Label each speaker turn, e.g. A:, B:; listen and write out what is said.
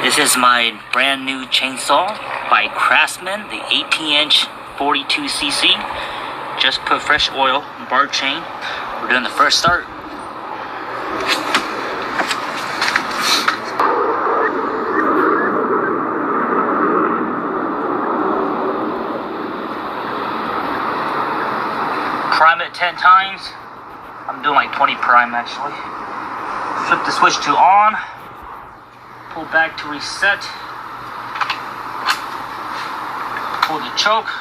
A: This is my brand new chainsaw by Craftsman, the 18-inch 42cc. Just put fresh oil, bar chain. We're doing the first start. Prime it 10 times. I'm doing like 20 prime actually. Flip the switch to on. Pull back to reset. Pull the choke.